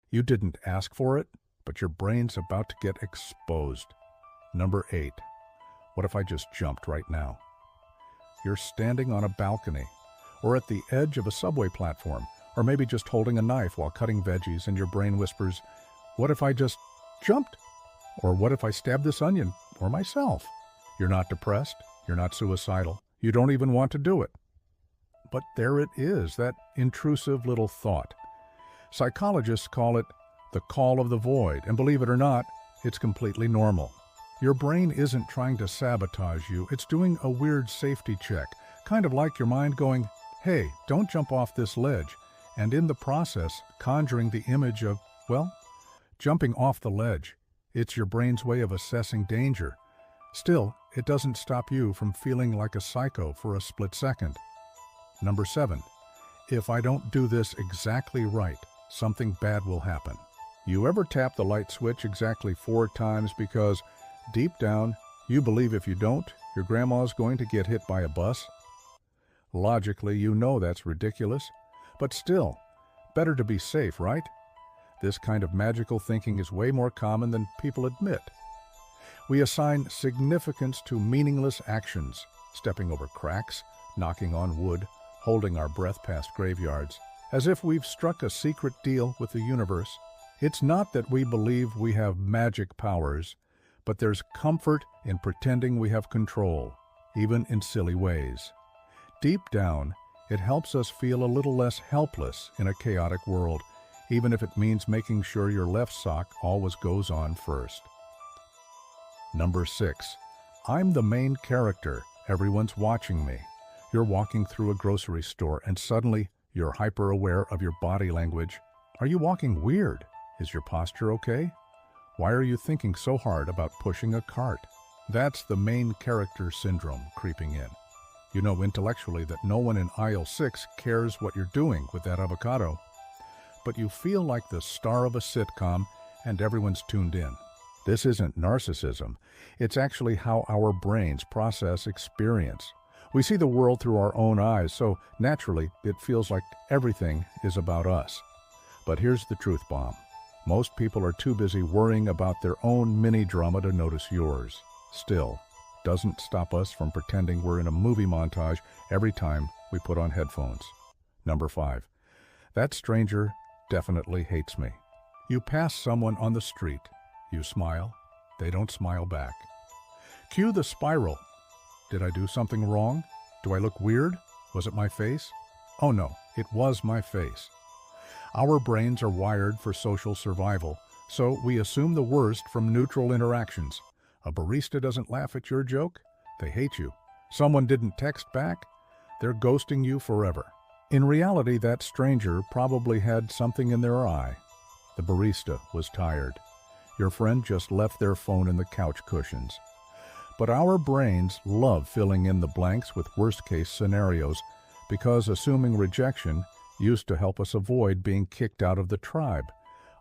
You didn't ask for it, but your brain's about to get exposed. Number 8. What if I just jumped right now? You're standing on a balcony, or at the edge of a subway platform, or maybe just holding a knife while cutting veggies, and your brain whispers, what if I just jumped? Or what if I stabbed this onion, or myself? You're not depressed, you're not suicidal, you don't even want to do it. But there it is, that intrusive little thought. Psychologists call it the call of the void, and believe it or not, it's completely normal. Your brain isn't trying to sabotage you, it's doing a weird safety check, kind of like your mind going, hey, don't jump off this ledge, and in the process, conjuring the image of, well, jumping off the ledge. It's your brain's way of assessing danger. Still, it doesn't stop you from feeling like a psycho for a split second. Number 7. If I don't do this exactly right, something bad will happen. You ever tap the light switch exactly 4 times because, deep down, you believe if you don't, your grandma's going to get hit by a bus? Logically, you know that's ridiculous, but still, better to be safe, right? This kind of magical thinking is way more common than people admit. We assign significance to meaningless actions, stepping over cracks, knocking on wood, holding our breath past graveyards, as if we've struck a secret deal with the universe. It's not that we believe we have magic powers, but there's comfort in pretending we have control, even in silly ways. Deep down, it helps us feel a little less helpless in a chaotic world, even if it means making sure your left sock always goes on first. Number 6. I'm the main character. Everyone's watching me. You're walking through a grocery store and suddenly you're hyper-aware of your body language. Are you walking weird? Is your posture okay? Why are you thinking so hard about pushing a cart? That's the main character syndrome creeping in. You know intellectually that no one in aisle 6 cares what you're doing with that avocado, but you feel like the star of a sitcom and everyone's tuned in. This isn't narcissism. It's actually how our brains process experience. We see the world through our own eyes, so naturally it feels like everything is about us. But here's the truth bomb. Most people are too busy worrying about their own mini-drama to notice yours. Still, doesn't stop us from pretending we're in a movie montage every time we put on headphones. Number 5. That stranger definitely hates me. You pass someone on the street. You smile. They don't smile back. Cue the spiral. Did I do something wrong? Do I look weird? Was it my face? Oh no, it was my face. Our brains are wired for social survival, so we assume the worst from neutral interactions. A barista doesn't laugh at your joke? They hate you. Someone didn't text back? They're ghosting you forever. In reality, that stranger probably had something in their eye. The barista was tired. Your friend just left their phone in the couch cushions. But our brains love filling in the blanks with worst-case scenarios because assuming rejection used to help us avoid being kicked out of the tribe.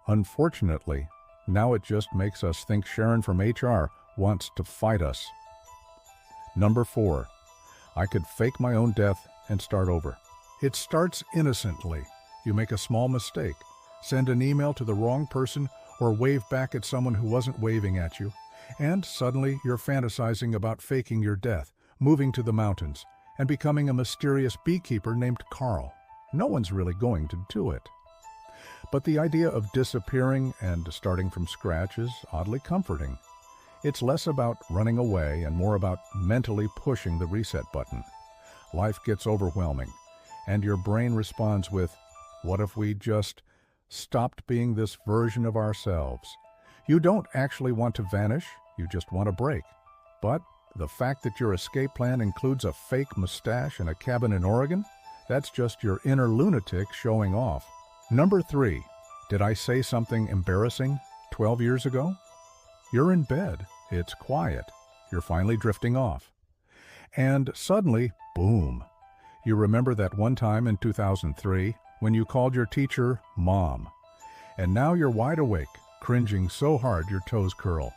Unfortunately, now it just makes us think Sharon from HR wants to fight us. Number 4. I could fake my own death and start over. It starts innocently. You make a small mistake, send an email to the wrong person, or wave back at someone who wasn't waving at you, and suddenly you're fantasizing about faking your death, moving to the mountains, and becoming a mysterious beekeeper named Carl. No one's really going to do it. But the idea of disappearing and starting from scratch is oddly comforting. It's less about running away and more about mentally pushing the reset button. Life gets overwhelming, and your brain responds with, what if we just stopped being this version of ourselves? You don't actually want to vanish, you just want a break. But the fact that your escape plan includes a fake mustache and a cabin in Oregon, that's just your inner lunatic showing off. Number 3. Did I say something embarrassing 12 years ago? You're in bed. It's quiet. You're finally drifting off. And suddenly, boom. You remember that one time in 2003 when you called your teacher Mom. And now you're wide awake, cringing so hard your toes curl.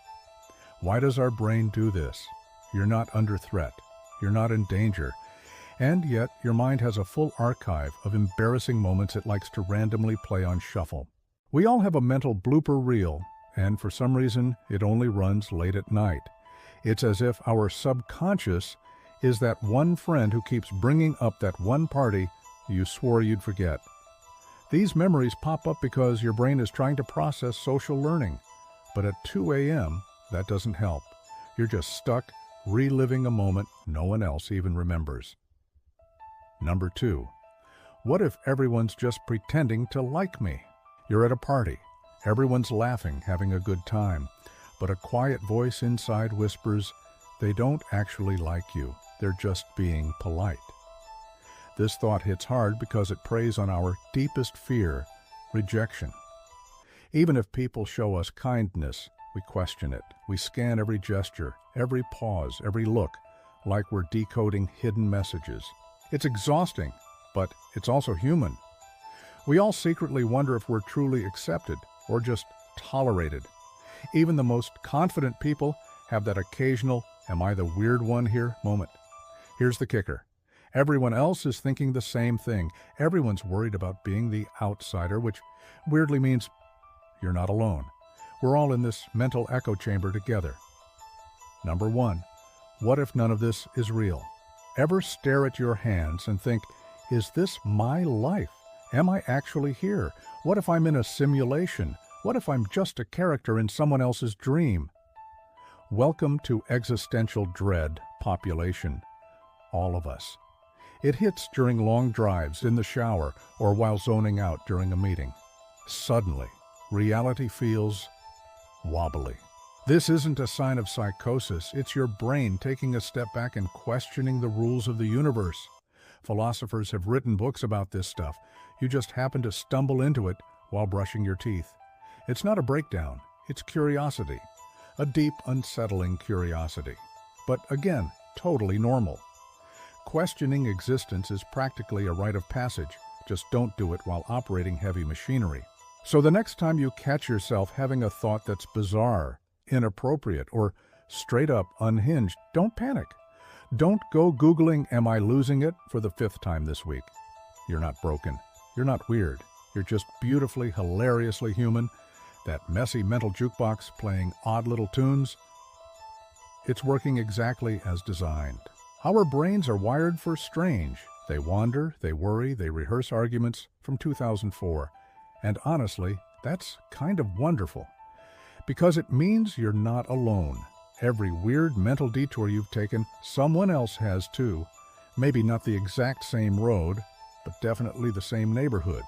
Why does our brain do this? You're not under threat. You're not in danger. And yet, your mind has a full archive of embarrassing moments it likes to randomly play on shuffle. We all have a mental blooper reel, and for some reason it only runs late at night. It's as if our subconscious is that one friend who keeps bringing up that one party you swore you'd forget. These memories pop up because your brain is trying to process social learning. But at 2 a.m., that doesn't help. You're just stuck reliving a moment no one else even remembers. Number 2. What if everyone's just pretending to like me? You're at a party. Everyone's laughing, having a good time. But a quiet voice inside whispers, they don't actually like you. They're just being polite. This thought hits hard because it preys on our deepest fear, rejection. Even if people show us kindness, we question it. We scan every gesture, every pause, every look, like we're decoding hidden messages. It's exhausting, but it's also human. We all secretly wonder if we're truly accepted or just tolerated. Even the most confident people have that occasional, am I the weird one here moment. Here's the kicker. Everyone else is thinking the same thing. Everyone's worried about being the outsider, which weirdly means you're not alone. We're all in this mental echo chamber together. Number 1, what if none of this is real? Ever stare at your hands and think, is this my life? Am I actually here? What if I'm in a simulation? What if I'm just a character in someone else's dream? Welcome to existential dread, population. All of us. It hits during long drives, in the shower, or while zoning out during a meeting. Suddenly, reality feels wobbly. This isn't a sign of psychosis. It's your brain taking a step back and questioning the rules of the universe. Philosophers have written books about this stuff. You just happen to stumble into it while brushing your teeth. It's not a breakdown. It's curiosity. A deep, unsettling curiosity. But again, totally normal. Questioning existence is practically a rite of passage. Just don't do it while operating heavy machinery. So the next time you catch yourself having a thought that's bizarre, inappropriate, or straight up unhinged, don't panic. Don't go Googling, am I losing it, for the 5th time this week. You're not broken. You're not weird. You're just beautifully, hilariously human. That messy mental jukebox playing odd little tunes, it's working exactly as designed. Our brains are wired for strange. They wander, they worry, they rehearse arguments from 2004. And honestly, that's kind of wonderful. Because it means you're not alone. Every weird mental detour you've taken, someone else has too. Maybe not the exact same road, but definitely the same neighborhood.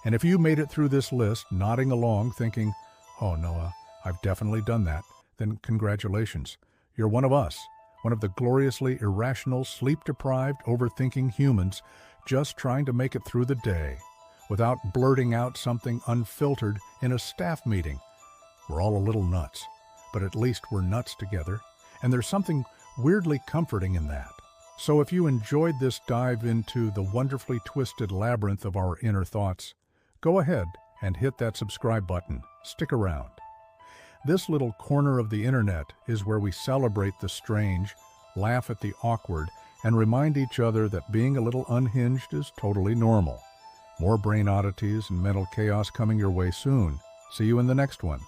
And if you made it through this list, nodding along, thinking, oh, Noah, I've definitely done that, then congratulations. You're one of us. One of the gloriously irrational, sleep-deprived, overthinking humans just trying to make it through the day without blurting out something unfiltered in a staff meeting. We're all a little nuts, but at least we're nuts together, and there's something weirdly comforting in that. So if you enjoyed this dive into the wonderfully twisted labyrinth of our inner thoughts, go ahead and hit that subscribe button. Stick around. This little corner of the internet is where we celebrate the strange, laugh at the awkward, and remind each other that being a little unhinged is totally normal. More brain oddities and mental chaos coming your way soon. See you in the next one.